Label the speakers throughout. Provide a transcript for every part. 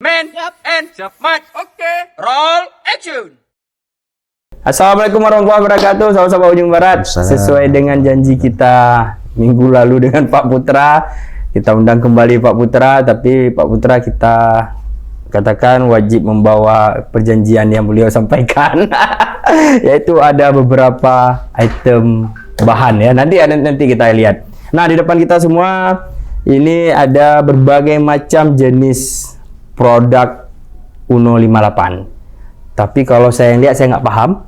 Speaker 1: Man, and match. Okay. Roll action.
Speaker 2: Assalamualaikum warahmatullahi wabarakatuh, sahabat-sahabat Ujung Barat. Sesuai dengan janji kita minggu lalu dengan Pak Putra, kita undang kembali Pak Putra, tapi Pak Putra kita katakan wajib membawa perjanjian yang beliau sampaikan, yaitu ada beberapa item bahan ya. Nanti kita lihat. Nah, di depan kita semua ini ada berbagai macam jenis produk Uno 58. Tapi kalau saya lihat saya nggak paham.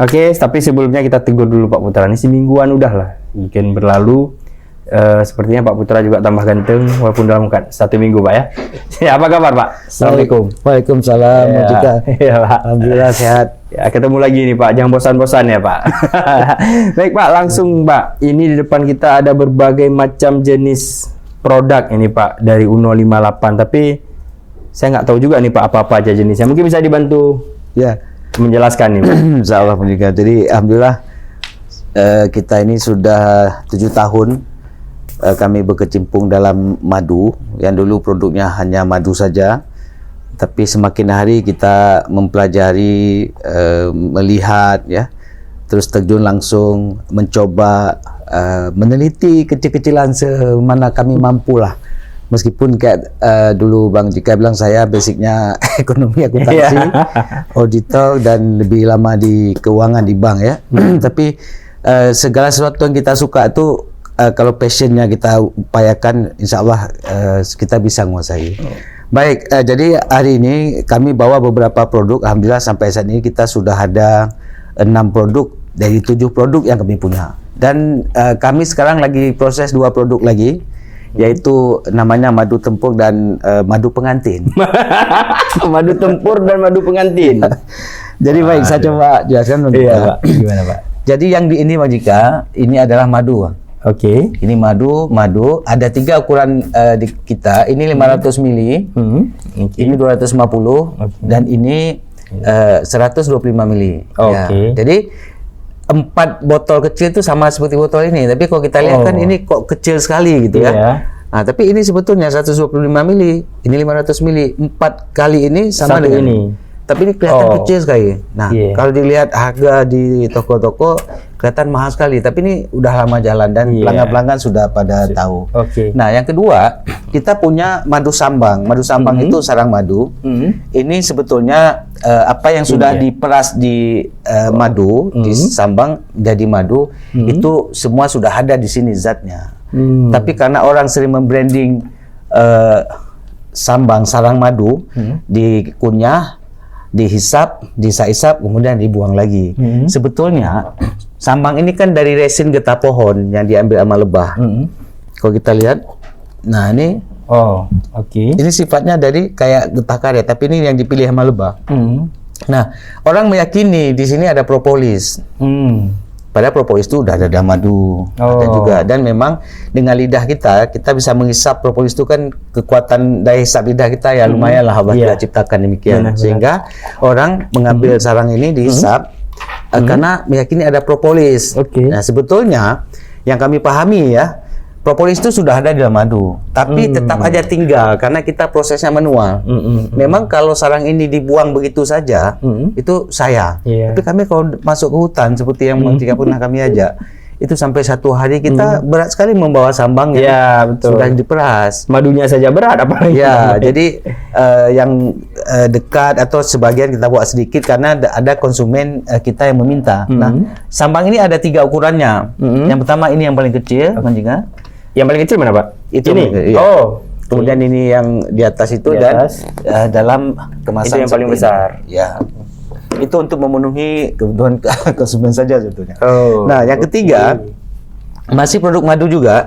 Speaker 2: Oke, tapi sebelumnya kita tegur dulu Pak Putra. Ini semingguan udah lah, mungkin berlalu. Sepertinya Pak Putra juga tambah ganteng walaupun dalam 1 minggu Pak ya. Ya, apa kabar Pak? Assalamualaikum.
Speaker 3: Waalaikumsalam.
Speaker 2: Ya, ya Pak.
Speaker 3: Alhamdulillah sehat.
Speaker 2: Ya, ketemu lagi nih Pak, jangan bosan-bosan ya Pak. Baik Pak, langsung Pak. Ini di depan kita ada berbagai macam jenis produk ini Pak dari Uno 58. Tapi saya nggak tahu juga nih Pak apa-apa aja jenisnya. Mungkin bisa dibantu
Speaker 3: Ya,
Speaker 2: menjelaskan nih Pak.
Speaker 3: insyaallah pendidikan. Jadi alhamdulillah kita ini sudah 7 tahun kami berkecimpung dalam madu. Yang dulu produknya hanya madu saja. Tapi semakin hari kita mempelajari, melihat ya, terus terjun langsung mencoba meneliti kecil-kecilan semana kami mampulah. Meskipun kayak dulu Bang Jika bilang saya basicnya ekonomi akuntansi, auditor dan lebih lama di keuangan di bank ya. Tapi segala sesuatu yang kita suka itu kalau passionnya kita upayakan, insya Allah kita bisa menguasai. Baik, jadi hari ini kami bawa beberapa produk. Alhamdulillah sampai saat ini kita sudah ada 6 produk dari 7 produk yang kami punya. Dan kami sekarang lagi proses 2 produk lagi, yaitu namanya madu tempur dan madu pengantin.
Speaker 2: Madu tempur dan madu pengantin.
Speaker 3: Jadi baik, saya coba jelaskan.
Speaker 2: Iya Pak, gimana Pak?
Speaker 3: Jadi yang di ini Bang Jika, ini adalah madu.
Speaker 2: Oke.
Speaker 3: Ini madu ada 3 ukuran di kita. Ini 500 mili, ini 250, dan ini 125 mili. Ya. Jadi 4 botol kecil itu sama seperti botol ini, tapi kalau kita lihat kan ini kok kecil sekali gitu ya. Nah, tapi ini sebetulnya 125 mili, ini 500 mili, 4 kali ini sama
Speaker 2: Satu
Speaker 3: dengan
Speaker 2: ini.
Speaker 3: Tapi ini kelihatan kecil sekali. Nah, kalau dilihat harga di toko-toko kelihatan mahal sekali, tapi ini udah lama jalan dan pelanggan-pelanggan sudah pada tahu. Nah, yang kedua, kita punya madu sambang. Madu sambang itu sarang madu. Ini sebetulnya apa yang sudah diperas di madu, disambang jadi madu, itu semua sudah ada di sini zatnya. Tapi karena orang sering membranding sambang sarang madu, dikunyah, dihisap, disap-isap, kemudian dibuang lagi. Sebetulnya sambang ini kan dari resin getah pohon yang diambil sama lebah. Kalau kita lihat, nah ini, ini sifatnya dari kayak getah karet, tapi ini yang dipilih sama lebah. Nah, orang meyakini di sini ada propolis. Padahal propolis itu udah ada madu, ada juga. Dan memang dengan lidah kita bisa menghisap propolis itu kan kekuatan daya hisap lidah kita ya lumayan lah Allah kita ciptakan demikian. Sehingga orang mengambil sarang ini dihisap karena meyakini ada propolis. Nah, sebetulnya yang kami pahami ya, propolis itu sudah ada di dalam madu, tapi tetap aja tinggal karena kita prosesnya manual. Memang kalau sarang ini dibuang begitu saja, itu sayang. Tapi kami kalau masuk ke hutan seperti yang Jika pernah kami ajak, itu sampai 1 hari kita berat sekali membawa sambang yang sudah diperas.
Speaker 2: Madunya saja berat apalagi.
Speaker 3: Ya, jadi yang dekat atau sebagian kita bawa sedikit karena ada konsumen kita yang meminta. Nah, sambang ini ada 3 ukurannya. Yang pertama ini yang paling kecil, Bang Jika.
Speaker 2: Yang paling kecil mana Pak?
Speaker 3: Itu ini. Kemudian ini yang di atas itu dan dalam kemasan
Speaker 2: itu yang paling besar.
Speaker 3: Ya. Itu untuk memenuhi kebutuhan konsumen saja sebetulnya. Nah, yang ketiga masih produk madu juga.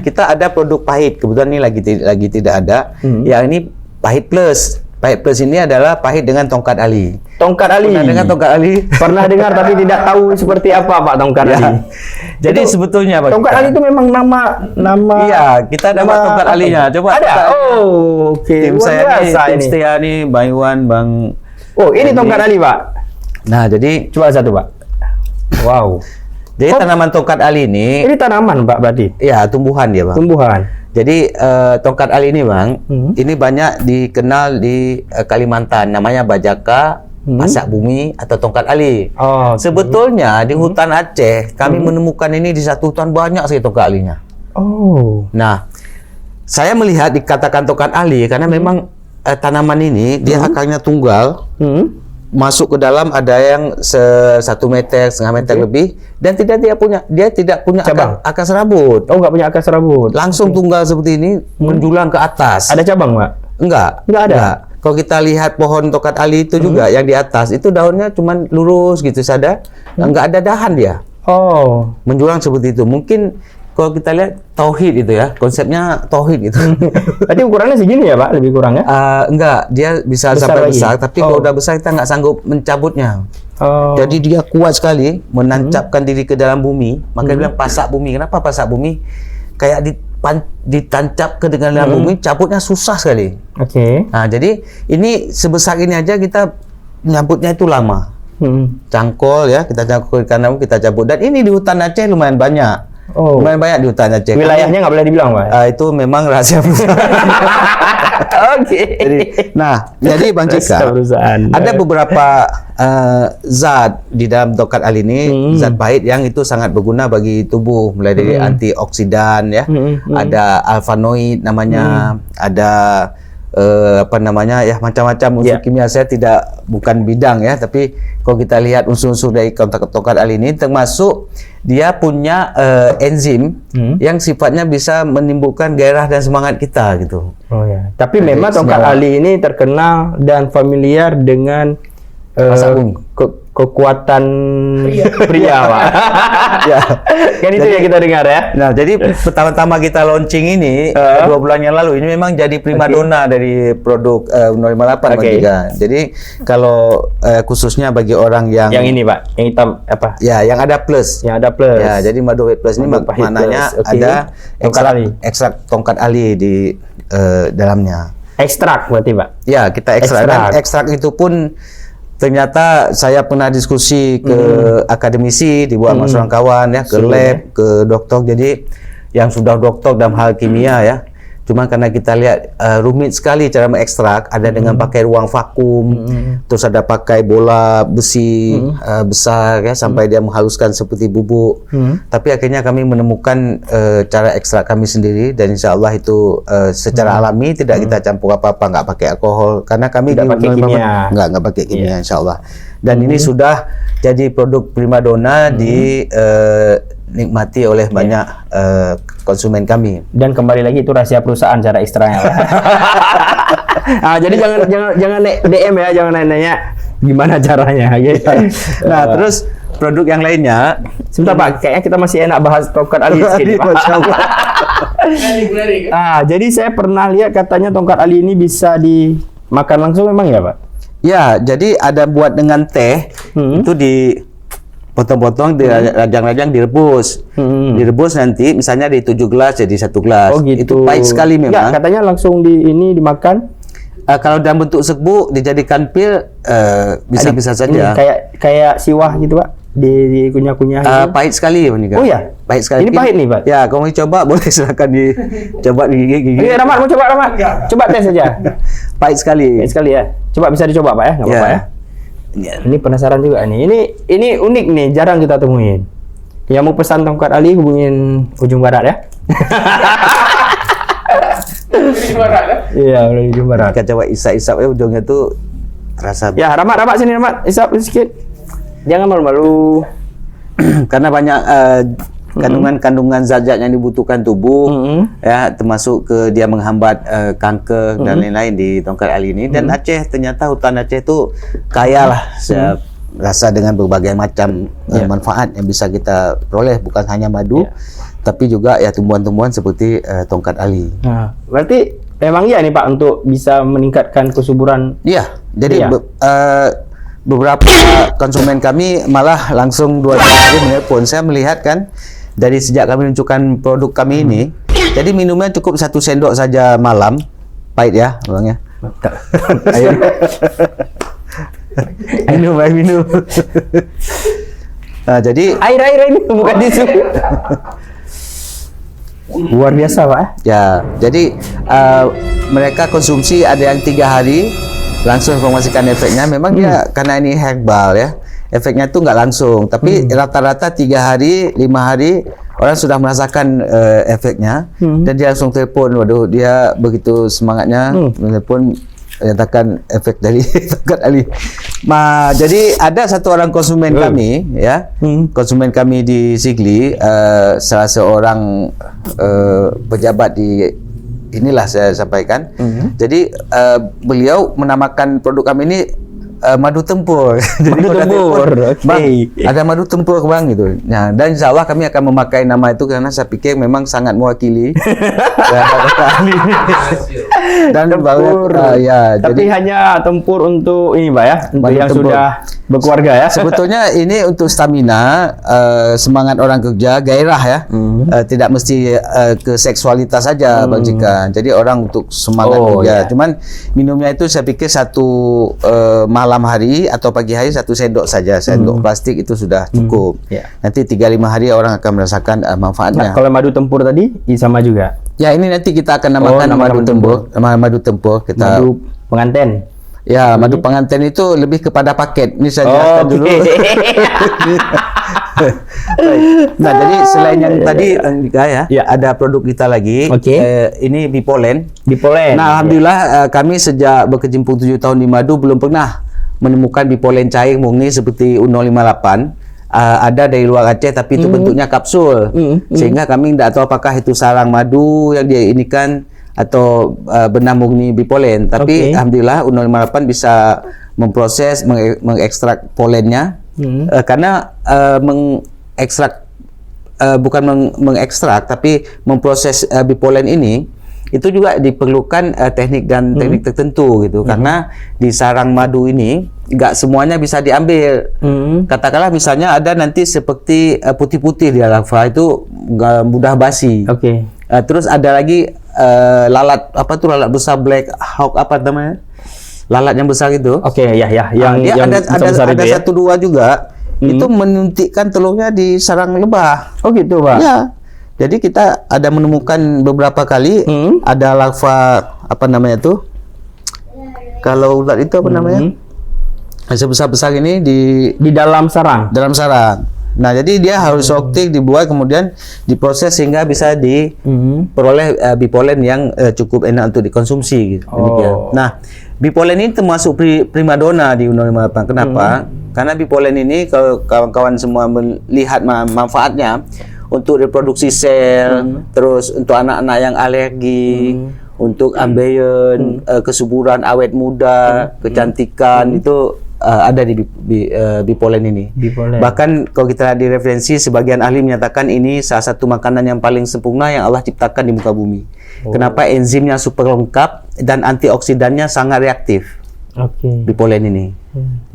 Speaker 3: Kita ada produk pahit. Kebetulan ini lagi tidak ada. Yang ini pahit plus. Pahit plus ini adalah pahit dengan tongkat ali.
Speaker 2: Tongkat ali.
Speaker 3: Pernah dengar tongkat ali?
Speaker 2: Pernah dengar tapi tidak tahu seperti apa Pak tongkat ali.
Speaker 3: Jadi itu, sebetulnya Pak,
Speaker 2: tongkat ali itu memang nama.
Speaker 3: Iya, kita dapat tongkat alinya. Coba
Speaker 2: ada.
Speaker 3: Tim saya ini, tim setia nih, Bang Iwan, Bang.
Speaker 2: Ini tongkat ali Pak.
Speaker 3: Nah, jadi
Speaker 2: coba satu Pak. Wow.
Speaker 3: Jadi tanaman tongkat ali ini,
Speaker 2: Ini tanaman, Pak, berarti?
Speaker 3: ya tumbuhan dia, Bang.
Speaker 2: Tumbuhan.
Speaker 3: Jadi tongkat ali ini, Bang, ini banyak dikenal di Kalimantan, namanya bajaka, pasak bumi atau tongkat ali.
Speaker 2: Oh,
Speaker 3: Sebetulnya di hutan Aceh kami menemukan ini di satu hutan banyak sekali tongkat alinya.
Speaker 2: oh.
Speaker 3: Nah, saya melihat dikatakan tongkat ali karena memang tanaman ini dia akarnya tunggal. Masuk ke dalam ada yang 1 meter, setengah meter lebih, dan dia tidak punya
Speaker 2: Cabang?
Speaker 3: akar serabut.
Speaker 2: Oh, nggak punya akar serabut.
Speaker 3: Langsung tunggal seperti ini menjulang ke atas.
Speaker 2: Ada cabang, Pak?
Speaker 3: Enggak ada. Kalau kita lihat pohon tongkat ali itu juga yang di atas itu daunnya cuman lurus gitu saja, enggak ada dahan dia.
Speaker 2: Oh.
Speaker 3: Menjulang seperti itu. Mungkin kalau kita lihat tauhid itu ya, konsepnya tauhid gitu.
Speaker 2: Berarti ukurannya segini ya, Pak? Lebih kurang ya?
Speaker 3: Enggak, dia bisa
Speaker 2: Besar
Speaker 3: sampai
Speaker 2: lagi?
Speaker 3: besar, tapi kalau udah besar kita nggak sanggup mencabutnya.
Speaker 2: Oh.
Speaker 3: Jadi dia kuat sekali menancapkan diri ke dalam bumi. Maka dia bilang pasak bumi. Kenapa pasak bumi? Kayak ditancap ke dalam bumi, cabutnya susah sekali.
Speaker 2: Oke.
Speaker 3: Nah, jadi ini sebesar ini aja kita nyabutnya itu lama. Cangkol ya, kita cangkol karena kita cabut. Dan ini di hutan Aceh lumayan banyak.
Speaker 2: Oh.
Speaker 3: Lumayan banyak di hutan Aceh.
Speaker 2: Wilayahnya nggak boleh dibilang, Pak?
Speaker 3: Itu memang rahasia
Speaker 2: Oke.
Speaker 3: Jadi Bang Cika, ada beberapa zat di dalam tongkat ali ini, zat pahit yang itu sangat berguna bagi tubuh, mulai dari antioksidan ya, ada alfanoid namanya, ada apa namanya ya, macam-macam unsur kimia. Saya bukan bidang ya, tapi kalau kita lihat unsur-unsur dari tongkat ali ini, termasuk dia punya enzim yang sifatnya bisa menimbulkan gairah dan semangat kita gitu.
Speaker 2: Oh ya. Tapi memang tongkat ali ini terkenal dan familiar dengan kekuatan pria, Pak.
Speaker 3: Ya.
Speaker 2: Kan itu yang kita dengar ya.
Speaker 3: Nah, jadi pertama-tama kita launching ini 2 bulan yang lalu, ini memang jadi primadona dari produk 058
Speaker 2: Okay.
Speaker 3: Jadi kalau khususnya bagi orang yang
Speaker 2: ini, Pak, yang hitam apa?
Speaker 3: Ya, yang ada plus.
Speaker 2: Yang ada plus.
Speaker 3: Ya, jadi madu plus ini
Speaker 2: Madu pahit
Speaker 3: maknanya
Speaker 2: plus. Okay.
Speaker 3: ada
Speaker 2: Tongkat ali.
Speaker 3: ekstrak tongkat ali di dalamnya.
Speaker 2: Ekstrak berarti, Pak.
Speaker 3: Ya, kita ekstrak. Dan ekstrak itu pun ternyata saya pernah diskusi ke akademisi, dibawa sama seorang kawan ya, ke lab, ke dokter. Jadi yang sudah dokter dalam hal kimia ya. Cuma karena kita lihat rumit sekali cara mengekstrak, ada dengan pakai ruang vakum, terus ada pakai bola besi besar ya, sampai dia menghaluskan seperti bubuk. Tapi akhirnya kami menemukan cara ekstrak kami sendiri, dan insya Allah itu secara alami, tidak kita campur apa-apa, nggak pakai alkohol, karena kami
Speaker 2: Tidak pakai kimia.
Speaker 3: nggak pakai kimia, insya Allah. Dan ini sudah jadi produk primadona dinikmati oleh banyak konsumen kami.
Speaker 2: Dan kembali lagi itu rahasia perusahaan cara ekstraknya, Pak. Jadi jangan DM ya, jangan nanya gimana caranya gitu.
Speaker 3: Nah, terus produk yang lainnya,
Speaker 2: Sebentar, Pak, kayaknya kita masih enak bahas tongkat ali sedikit, Pak.
Speaker 3: Masya Allah.
Speaker 2: Jadi saya pernah lihat katanya tongkat ali ini bisa dimakan langsung, memang ya, Pak?
Speaker 3: Ya, jadi ada buat dengan teh, itu dipotong-potong, dirajang-rajang, direbus. Direbus nanti, misalnya di 7 gelas jadi 1 gelas.
Speaker 2: Oh gitu.
Speaker 3: Itu pahit sekali memang.
Speaker 2: Enggak, katanya langsung dimakan.
Speaker 3: Kalau dalam bentuk serbuk dijadikan pil, bisa-bisa saja.
Speaker 2: Kayak siwah gitu, Pak. Dikunyah-kunyah gitu.
Speaker 3: Pahit sekali, Pak Nika.
Speaker 2: Oh ya?
Speaker 3: Pahit sekali.
Speaker 2: Ini pahit nih, Pak?
Speaker 3: Ya, kalau mau coba boleh silakan dicoba digigit.
Speaker 2: Ini Rahmat, mau coba, Rahmat? Coba tes saja.
Speaker 3: Pahit sekali.
Speaker 2: Pahit sekali ya. Coba, bisa dicoba, Pak ya? Nggak apa-apa ya. Ini penasaran juga nih. Ini unik nih, jarang kita temuin. Yang mau pesan tongkat ali hubungin Ujung Barat ya. Iya, udah di Ujung Barat.
Speaker 3: Kita coba isap-isap ya, ujungnya tuh rasa.
Speaker 2: Ya, Rahmat sini, Rahmat. Isap sedikit. Jangan malu-malu.
Speaker 3: Karena banyak kandungan zat-zat yang dibutuhkan tubuh, ya, termasuk dia menghambat kanker dan lain-lain di tongkat ali ini. Dan Aceh, ternyata hutan Aceh itu kaya lah, saya rasa, dengan berbagai macam manfaat yang bisa kita peroleh, bukan hanya madu, tapi juga ya tumbuhan-tumbuhan seperti tongkat ali.
Speaker 2: Nah, berarti memang iya nih, Pak, untuk bisa meningkatkan kesuburan.
Speaker 3: Iya, jadi beberapa konsumen kami malah langsung 2 hari menelpon. Saya melihat kan, dari sejak kami menunjukkan produk kami ini, jadi minumnya cukup 1 sendok saja malam, pahit ya, Bang ya. Ayo. minum. Nah, jadi
Speaker 2: Air ini bukan tisu. Luar biasa, Pak.
Speaker 3: ya, jadi mereka konsumsi ada yang 3 hari langsung informasikan efeknya. Memang dia karena ini herbal ya, efeknya itu nggak langsung. Tapi rata-rata 3 hari, 5 hari orang sudah merasakan efeknya dan dia langsung telepon. Waduh, dia begitu semangatnya telepon menyatakan efek dari tongkat Ali. Jadi ada satu orang konsumen kami ya, konsumen kami di Sigli, salah seorang pejabat di inilah saya sampaikan. Jadi beliau menamakan produk kami ini madu tempur. Jadi
Speaker 2: Madu tempur, oke.
Speaker 3: Bang, ada madu tempur bang gitu. Nah, dan insya Allah kami akan memakai nama itu karena saya pikir memang sangat mewakili. Dan
Speaker 2: Tempur.
Speaker 3: ya,
Speaker 2: Tapi
Speaker 3: jadi
Speaker 2: hanya tempur untuk ini, Pak ya, untuk
Speaker 3: Madu
Speaker 2: yang
Speaker 3: tempur.
Speaker 2: sudah berkeluarga ya.
Speaker 3: sebetulnya ini untuk stamina, semangat orang kerja, gairah ya. Tidak mesti ke seksualitas saja Bang Jika. Jadi orang untuk semangat kerja.
Speaker 2: ya.
Speaker 3: Cuman minumnya itu saya pikir satu malam hari atau pagi hari 1 sendok saja. Sendok plastik itu sudah cukup.
Speaker 2: Ya.
Speaker 3: Nanti 3-5 hari orang akan merasakan manfaatnya.
Speaker 2: Nah, kalau madu tempur tadi sama juga.
Speaker 3: Ya, ini nanti kita akan namakan
Speaker 2: nama
Speaker 3: madu
Speaker 2: madu
Speaker 3: tempur. Madu tempur kita.
Speaker 2: Madu pengantin.
Speaker 3: Ya, madu pengantin itu lebih kepada paket. Ini saya jelaskan dulu. Nah, jadi selain yang tadi Andika ya, ada produk kita lagi.
Speaker 2: Oke.
Speaker 3: Ini Bipolen.
Speaker 2: Bipolen.
Speaker 3: Nah, alhamdulillah kami sejak berkecimpung 7 tahun di madu belum pernah menemukan Bipolen cair murni seperti U058. Ada dari luar Aceh tapi itu bentuknya kapsul. Sehingga kami tidak tahu apakah itu sarang madu yang dia inikan atau benah murni Bipolen. Tapi alhamdulillah U058 bisa memproses, mengekstrak polennya. Karena mengekstrak bukan mengekstrak tapi memproses Bipolen ini itu juga diperlukan teknik dan teknik tertentu gitu. Karena di sarang madu ini nggak semuanya bisa diambil. Katakanlah misalnya ada nanti seperti putih-putih di larva itu nggak mudah basi.
Speaker 2: Oke.
Speaker 3: Terus ada lagi lalat apa tuh, lalat besar black hawk apa namanya, lalat yang besar itu.
Speaker 2: Oke, ya yang
Speaker 3: Dia
Speaker 2: yang besar-besar
Speaker 3: ada
Speaker 2: itu ya.
Speaker 3: 1-2 juga itu menyuntikkan telurnya di sarang lebah.
Speaker 2: Oh gitu, Pak.
Speaker 3: Ya. Jadi kita ada menemukan beberapa kali ada larva apa namanya tuh? Kalau ulat itu apa namanya? Sebesar-besar ini
Speaker 2: Di dalam sarang.
Speaker 3: dalam sarang. Nah, jadi dia harus optik dibuat kemudian diproses sehingga bisa diperoleh Bipolen yang cukup enak untuk dikonsumsi gitu. Demikian. Nah, Bipolen ini termasuk primadona di U058. Kenapa? Karena Bipolen ini kalau kawan-kawan semua melihat manfaatnya untuk reproduksi sel, terus untuk anak-anak yang alergi, untuk ambeien, kesuburan awet muda, kecantikan itu ada di Bipolen ini.
Speaker 2: Bipolen.
Speaker 3: Bahkan kalau kita direferensi, sebagian ahli menyatakan ini salah satu makanan yang paling sempurna yang Allah ciptakan di muka bumi. Kenapa? Enzimnya super lengkap dan antioksidannya sangat reaktif.
Speaker 2: Oke.
Speaker 3: Bipolen ini.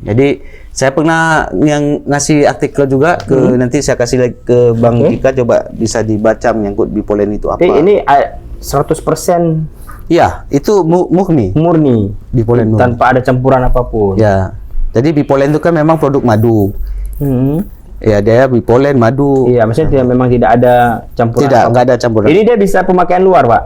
Speaker 3: Jadi saya pernah yang ngasih artikel juga ke nanti saya kasih lagi ke Bang Jika, coba bisa dibaca menyangkut Bipolen itu apa.
Speaker 2: Ini 100%
Speaker 3: Iya, itu murni
Speaker 2: murni
Speaker 3: Bipolen murni.
Speaker 2: tanpa ada campuran apapun.
Speaker 3: Ya. Jadi Bipolen itu kan memang produk madu. Ya, dia Bipolen madu.
Speaker 2: Iya, maksudnya memang tidak ada campuran.
Speaker 3: Tidak, nggak ada campuran.
Speaker 2: Ini dia bisa pemakaian luar, Pak.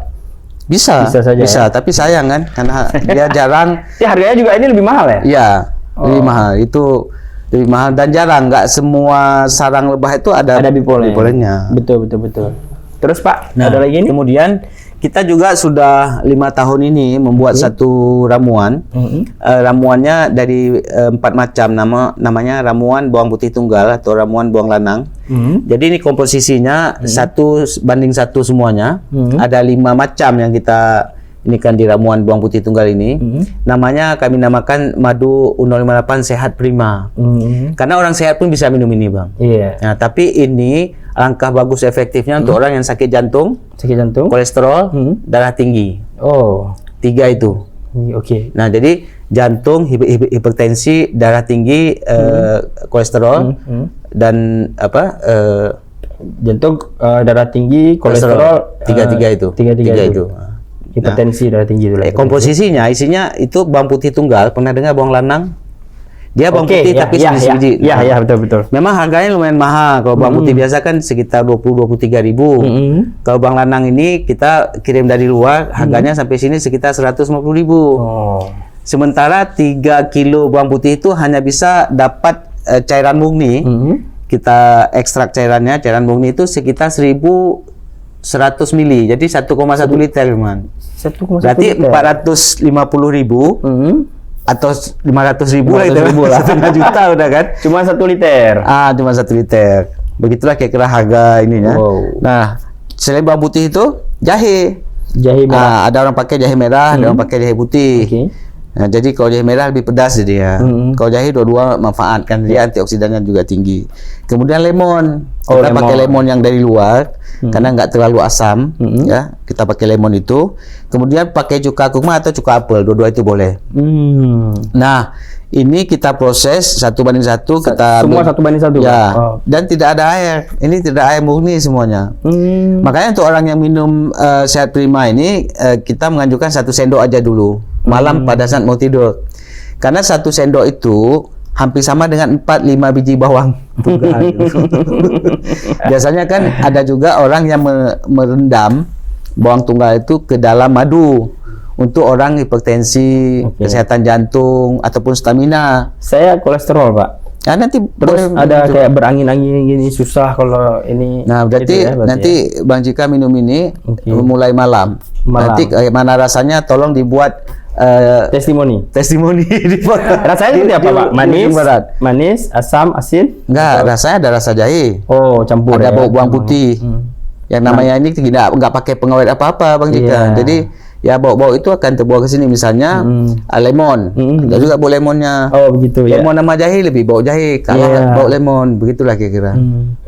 Speaker 3: Bisa
Speaker 2: saja ya?
Speaker 3: tapi sayang kan karena dia jarang.
Speaker 2: Ya, harganya juga ini lebih mahal ya?
Speaker 3: Iya, lebih mahal. Itu lebih mahal dan jarang. Nggak semua sarang lebah itu ada
Speaker 2: Bipolen.
Speaker 3: Bipolennya.
Speaker 2: Betul. Terus, Pak, ada lagi ini?
Speaker 3: Kemudian kita juga sudah 5 tahun ini membuat satu ramuan. Ramuannya dari 4 macam, namanya ramuan bawang putih tunggal atau ramuan bawang lanang. Jadi ini komposisinya 1:1 semuanya. Ada 5 macam yang kita ini kan di ramuan bawang putih tunggal ini. Namanya kami namakan madu U058 sehat prima. Karena orang sehat pun bisa minum ini, Bang.
Speaker 2: Iya.
Speaker 3: Nah, tapi ini alangkah bagus efektifnya untuk orang yang sakit jantung, kolesterol, darah tinggi.
Speaker 2: Oh,
Speaker 3: 3 itu.
Speaker 2: oke.
Speaker 3: Nah, jadi jantung, hipertensi, darah tinggi, kolesterol, dan
Speaker 2: Jantung, darah tinggi, kolesterol,
Speaker 3: tiga itu.
Speaker 2: Tiga
Speaker 3: itu.
Speaker 2: Hipertensi, darah tinggi itu.
Speaker 3: Komposisinya, isinya itu bawang putih tunggal. Pernah dengar bawang lanang? Dia bawang putih tapi sebiji-sebiji.
Speaker 2: Iya, betul.
Speaker 3: Memang harganya lumayan mahal. Kalau bawang putih biasa kan sekitar 20-23 ribu. Kalau bawang lanang ini kita kirim dari luar, harganya sampai sini sekitar 150 ribu. Sementara 3 kilo bawang putih itu hanya bisa dapat cairan murni. Kita ekstrak cairannya, cairan murni itu sekitar 1.100 mili. Jadi 1,1 liter, man. Berarti 450 ribu. Atau 500 ribu lah, setengah juta udah kan,
Speaker 2: cuma 1 liter.
Speaker 3: Cuma 1 liter. Begitulah kira-kira harga ininya. Nah, selain bawang putih itu jahe merah. Ada orang pakai jahe merah, ada orang pakai jahe putih. Nah, jadi kalau jahe merah lebih pedas dia. Kalau jahe dua-dua manfaat kan, dia antioksidannya juga tinggi. Kemudian lemon. Kita pakai lemon yang dari luar karena nggak terlalu asam, ya. Kita pakai lemon itu. Kemudian pakai cuka kurma atau cuka apel, dua-dua itu boleh. Nah, ini kita proses 1:1, kita
Speaker 2: semua 1:1.
Speaker 3: Ya. Dan tidak ada air. Ini tidak air murni semuanya. Makanya untuk orang yang minum Sehat Prima ini kita menganjurkan 1 sendok aja dulu malam pada saat mau tidur. Karena 1 sendok itu hampir sama dengan 4-5 biji bawang tunggal. Biasanya kan ada juga orang yang merendam bawang tunggal itu ke dalam madu untuk orang hipertensi, kesehatan jantung ataupun stamina.
Speaker 2: Saya kolesterol, Pak.
Speaker 3: Nah, nanti
Speaker 2: terus ada kayak berangin-angin gini, susah kalau ini.
Speaker 3: Nah, berarti nanti Bang Jika minum ini mulai malam. Nanti mana rasanya tolong dibuat
Speaker 2: testimoni
Speaker 3: rasanya
Speaker 2: seperti apa, Pak? Manis, asam, asin?
Speaker 3: Enggak, rasanya ada rasa jahe.
Speaker 2: Campur.
Speaker 3: Ada bawang putih. Yang namanya ini tidak pakai pengawet apa-apa, Bang Jika. Jadi ya bau-bau itu akan terbawa ke sini, misalnya lemon. Ada juga bau lemonnya.
Speaker 2: Begitu ya.
Speaker 3: Lemon sama jahe lebih bau jahe, kalah bau lemon, begitulah kira-kira.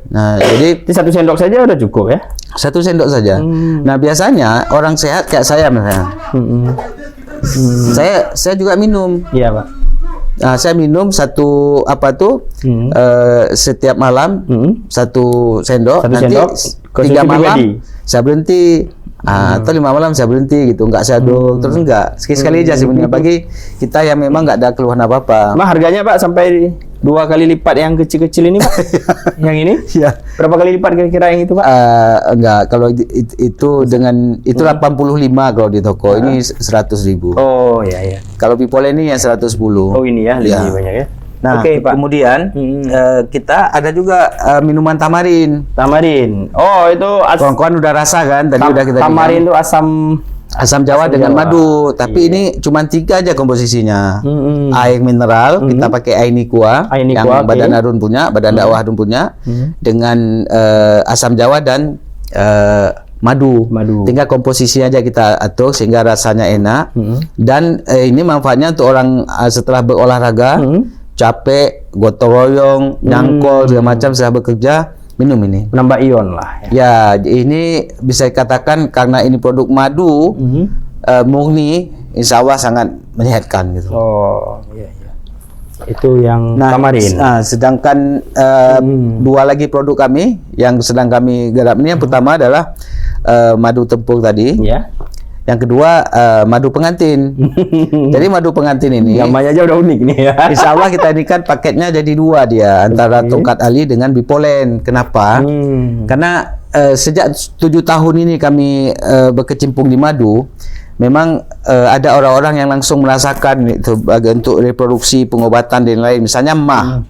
Speaker 3: Nah, jadi
Speaker 2: 1 sendok saja udah cukup ya?
Speaker 3: 1 sendok saja. Nah, biasanya orang sehat kayak saya misalnya. Saya juga minum.
Speaker 2: Iya, Pak.
Speaker 3: Nah, saya minum setiap malam 1 sendok. Nanti 3 malam saya berhenti. Atau 5 malam saya berhenti gitu, nggak saya aduk terus enggak. Sekali-sekali aja sebenarnya bagi kita yang memang nggak ada keluhan apa-apa.
Speaker 2: Harganya, Pak, sampai 2 kali lipat yang kecil-kecil ini, Pak? Yang ini?
Speaker 3: Iya.
Speaker 2: Berapa kali lipat kira-kira yang itu, Pak?
Speaker 3: Enggak, kalau itu dengan itu 85 kalau di toko, ini 100 ribu.
Speaker 2: Iya.
Speaker 3: Kalau Bipolen ini yang 110.
Speaker 2: Ini ya, lebih banyak ya.
Speaker 3: Nah, Pak. Kemudian kita ada juga minuman tamarin. Itu kawan-kawan udah rasa kan? Tadi udah kita
Speaker 2: tamarin itu
Speaker 3: asam Jawa dengan madu. Tapi ini cuma 3 aja komposisinya. Air mineral, kita pakai air Nikua yang Badan Harun punya, Badan Dakwah Harun punya, dengan asam Jawa dan madu. Tinggal komposisi aja kita atur sehingga rasanya enak. Dan ini manfaatnya untuk orang setelah berolahraga, capek, gotong royong, nyangkol segala macam setelah bekerja, minum ini. Menambah ion lah. Ya, ini bisa dikatakan karena ini produk madu murni, insya Allah sangat menyehatkan gitu.
Speaker 2: Iya. Itu yang tamarin.
Speaker 3: Nah, sedangkan 2 lagi produk kami yang sedang kami garap ini, yang pertama adalah madu tempur tadi. Yang kedua madu pengantin. Jadi madu pengantin ini
Speaker 2: namanya aja udah unik nih ya.
Speaker 3: Insya Allah kita inikan paketnya jadi 2 dia, antara tongkat ali dengan Bipolen. Kenapa? Karena sejak 7 tahun ini kami berkecimpung di madu, memang ada orang-orang yang langsung merasakan itu untuk reproduksi, pengobatan dan lain. Misalnya mah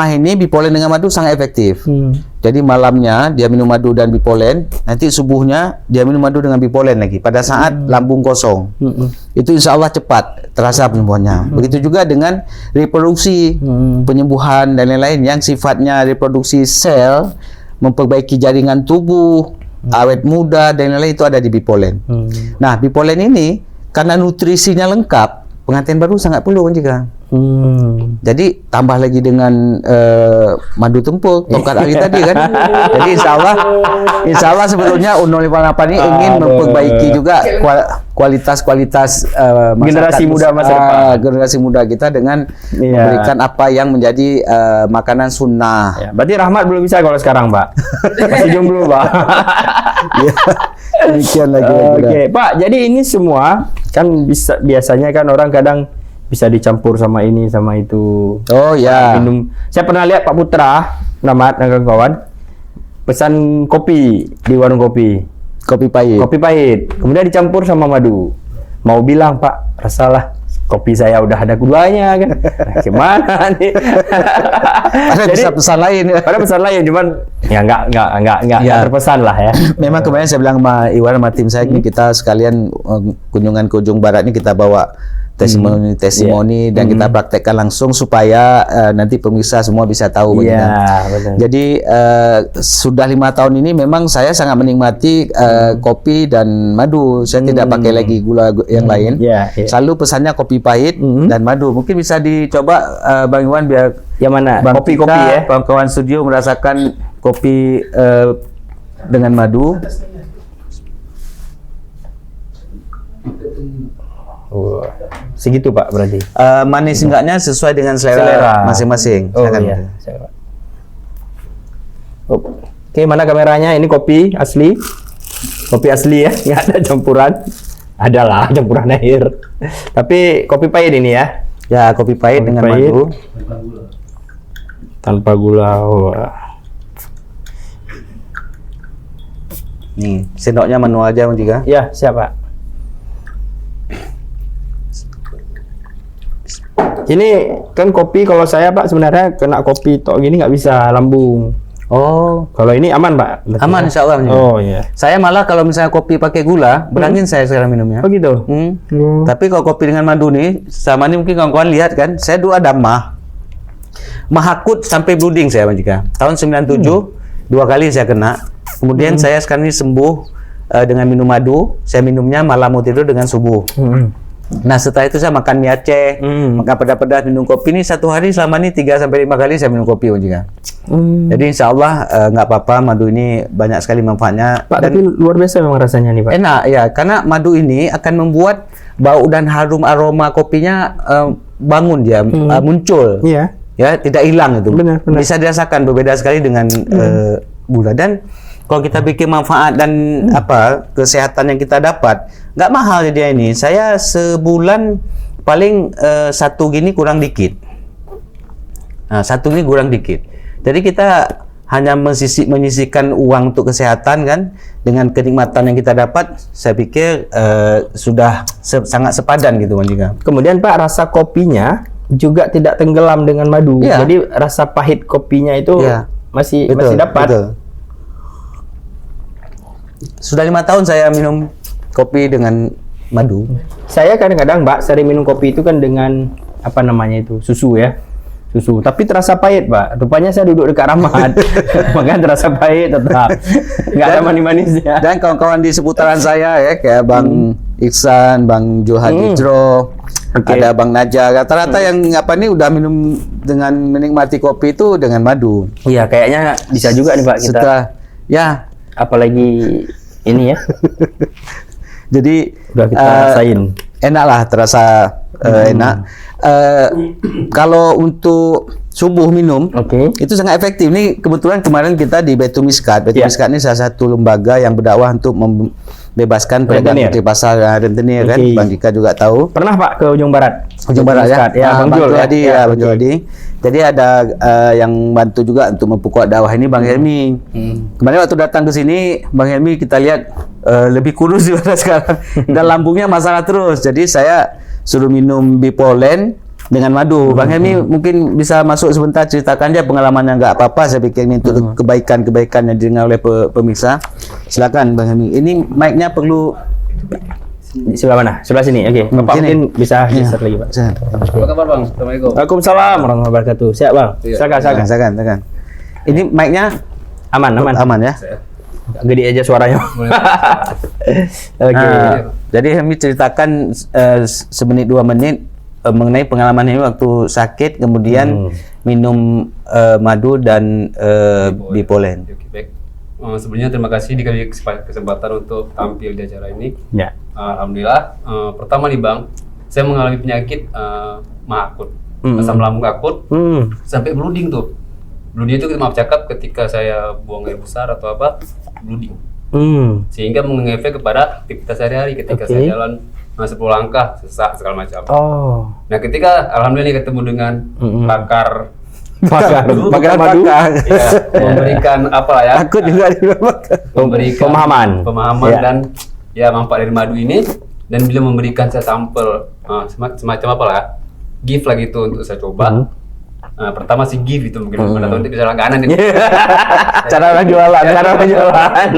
Speaker 3: ini Bipolen dengan madu sangat efektif. Jadi malamnya dia minum madu dan Bipolen, nanti subuhnya dia minum madu dengan Bipolen lagi pada saat lambung kosong. Itu insya Allah cepat terasa penyembuhannya. Begitu juga dengan reproduksi, penyembuhan dan lain-lain yang sifatnya reproduksi sel, memperbaiki jaringan tubuh, awet muda dan lain-lain, itu ada di Bipolen. Nah, Bipolen ini karena nutrisinya lengkap, pengantin baru sangat perlu juga. Jadi tambah lagi dengan madu tempur, tongkat ali tadi kan. Jadi insya Allah sebetulnya U058 ini ingin memperbaiki juga kualitas
Speaker 2: generasi muda masa depan.
Speaker 3: Generasi muda kita dengan memberikan apa yang menjadi makanan sunnah.
Speaker 2: Berarti Rahmat belum bisa kalau sekarang, Pak. Masih jomblo, Pak.
Speaker 3: Demikian lagi.
Speaker 2: Pak, jadi ini semua kan biasanya kan orang kadang bisa dicampur sama ini sama itu.
Speaker 3: Oh ya.
Speaker 2: Minum. Saya pernah lihat Pak Putra, Namat dan kawan-kawan pesan kopi di warung kopi.
Speaker 3: Kopi pahit.
Speaker 2: Kopi pahit. Kemudian dicampur sama madu. Mau bilang, "Pak, rasalah kopi saya udah ada gulanya kan." Nah, gimana nih?
Speaker 3: Ada bisa pesan lain.
Speaker 2: Ada pesan lain, cuman ya nggak
Speaker 3: Ya.
Speaker 2: terpesan lah ya.
Speaker 3: Memang kemarin saya bilang sama Iwan sama tim saya, kita sekalian kunjungan ke ujung barat ini kita bawa testimoni dan kita praktekkan langsung supaya nanti pemirsa semua bisa tahu bagaimana.
Speaker 2: Benar.
Speaker 3: Jadi sudah 5 tahun ini memang saya sangat menikmati kopi dan madu. Saya tidak pakai lagi gula yang lain. Selalu pesannya kopi pahit dan madu. Mungkin bisa dicoba Bang Iwan biar
Speaker 2: yang mana?
Speaker 3: Bang
Speaker 2: Kopi ya.
Speaker 3: kawan-kawan studio merasakan kopi dengan madu.
Speaker 2: Segitu Pak berarti.
Speaker 3: Manis enggaknya sesuai dengan selera masing-masing.
Speaker 2: Oh iya. Oke, mana kameranya? Ini kopi asli. Kopi asli ya, nggak ada campuran. Adalah campuran air. Tapi kopi pahit ini ya.
Speaker 3: Ya, kopi pahit dengan madu.
Speaker 2: Tanpa gula.
Speaker 3: Nih, sendoknya manual aja Bang Jika.
Speaker 2: Ya, siapa? Ini kan kopi, kalau saya Pak sebenarnya kena kopi tok gini nggak bisa lambung.
Speaker 3: Oh,
Speaker 2: kalau ini aman Pak? Betul
Speaker 3: aman
Speaker 2: ya?
Speaker 3: insya Allah.
Speaker 2: Oh iya.
Speaker 3: Saya malah kalau misalnya kopi pakai gula, berangin saya sekarang minumnya.
Speaker 2: Oh gitu?
Speaker 3: Tapi kalau kopi dengan madu nih, sama ini mungkin kawan-kawan lihat kan, saya dulu ada mahakut sampai blooding saya Bang Jika. Tahun 97, 2 kali saya kena. Kemudian saya sekarang ini sembuh dengan minum madu. Saya minumnya malam mau tidur dengan subuh. Nah setelah itu saya makan mie Aceh, makan pedas-pedas, minum kopi. Ini satu hari selama ini 3-5 kali saya minum kopi Bang Jika. Jadi insya Allah nggak apa-apa, madu ini banyak sekali manfaatnya.
Speaker 2: Pak, tapi luar biasa memang rasanya nih Pak.
Speaker 3: Enak ya, karena madu ini akan membuat bau dan harum aroma kopinya bangun dia, muncul.
Speaker 2: Iya.
Speaker 3: Ya, tidak hilang itu.
Speaker 2: Benar.
Speaker 3: Bisa dirasakan berbeda sekali dengan gula. Dan kalau kita pikir manfaat dan kesehatan yang kita dapat, nggak mahal dia ini. Saya sebulan paling satu gini kurang dikit. Nah, satu ini kurang dikit. Jadi kita hanya menyisihkan uang untuk kesehatan kan, dengan kenikmatan yang kita dapat, saya pikir sudah sangat sepadan gitu Bang Jika.
Speaker 2: Kemudian Pak, rasa kopinya juga tidak tenggelam dengan madu.
Speaker 3: Ya.
Speaker 2: Jadi rasa pahit kopinya itu masih dapat.
Speaker 3: Betul. Sudah 5 tahun saya minum kopi dengan madu.
Speaker 2: Saya kadang-kadang Mbak sering minum kopi itu kan dengan susu ya. Susu, tapi terasa pahit Pak. Rupanya saya duduk dekat Rahmat. Makanya terasa pahit tetap. Nggak ada manis-manisnya.
Speaker 3: Dan kawan-kawan di seputaran saya ya, kayak Bang Iksan, Bang Johan Hidro, ada Bang Naja. Rata-rata yang ini udah minum dengan menikmati kopi itu dengan madu.
Speaker 2: Iya, kayaknya bisa juga nih Pak kita.
Speaker 3: Setelah ya,
Speaker 2: apalagi ini ya.
Speaker 3: Jadi
Speaker 2: udah kita rasain.
Speaker 3: Enak lah, terasa enak. Kalau untuk subuh minum, itu sangat efektif. Ini kebetulan kemarin kita di Baitul Miskat. Baitul Miskat ini salah satu lembaga yang berdakwah untuk membebaskan pedagang putih pasar rentenir kan. Bang Jika juga tahu.
Speaker 2: Pernah Pak ke ujung barat?
Speaker 3: Ujung barat ya?
Speaker 2: Ya, Bang Jul ya.
Speaker 3: Bang Jul. Jadi ada yang bantu juga untuk memperkuat dakwah ini Bang Helmi. Kemarin waktu datang ke sini, Bang Helmi kita lihat lebih kurus daripada sekarang. Dan lambungnya masalah terus. Jadi saya suruh minum Bipolen dengan madu. Bang Helmi mungkin bisa masuk sebentar, ceritakan dia pengalamannya. Nggak apa-apa, saya pikir ini untuk kebaikan-kebaikan yang didengar oleh pemirsa. Silakan Bang Helmi. Ini mic-nya perlu
Speaker 2: di sebelah mana? Sebelah sini. Oke. Bapak mungkin bisa geser lagi Pak.
Speaker 1: Apa kabar Bang? Assalamualaikum.
Speaker 2: Waalaikumsalam warahmatullahi wabarakatuh. Siap Bang. Silakan. Ini mic-nya aman ya. Gede aja suaranya. Jadi Helmi ceritakan semenit 2 menit mengenai pengalaman ini waktu sakit, kemudian minum madu dan Bipolen.
Speaker 1: Oke, baik. Sebelumnya terima kasih dikasih kesempatan untuk tampil di acara ini.
Speaker 2: Ya.
Speaker 1: Alhamdulillah. Pertama nih Bang, saya mengalami penyakit mahakut, asam lambung akut, sampai blooding tuh. Blooding itu maaf cakap ketika saya buang air besar atau apa, blooding. Sehingga mengefek kepada aktivitas sehari-hari ketika saya jalan 10 langkah, sesak segala macam.
Speaker 2: Oh.
Speaker 1: Nah, ketika alhamdulillah nih ketemu dengan pakar
Speaker 2: Pakar madu.
Speaker 1: ya, memberikan apa ya?
Speaker 3: Takut juga
Speaker 1: Memberikan
Speaker 2: pemahaman
Speaker 1: pemahaman
Speaker 2: Ya.
Speaker 1: dan ya manfaat dari madu ini, dan beliau memberikan saya sampel semacam apa lah, gift lah gitu untuk saya coba. Pertama sih gift itu mungkin pada tahun itu bisa langganan ini.
Speaker 2: Cara orang jualan.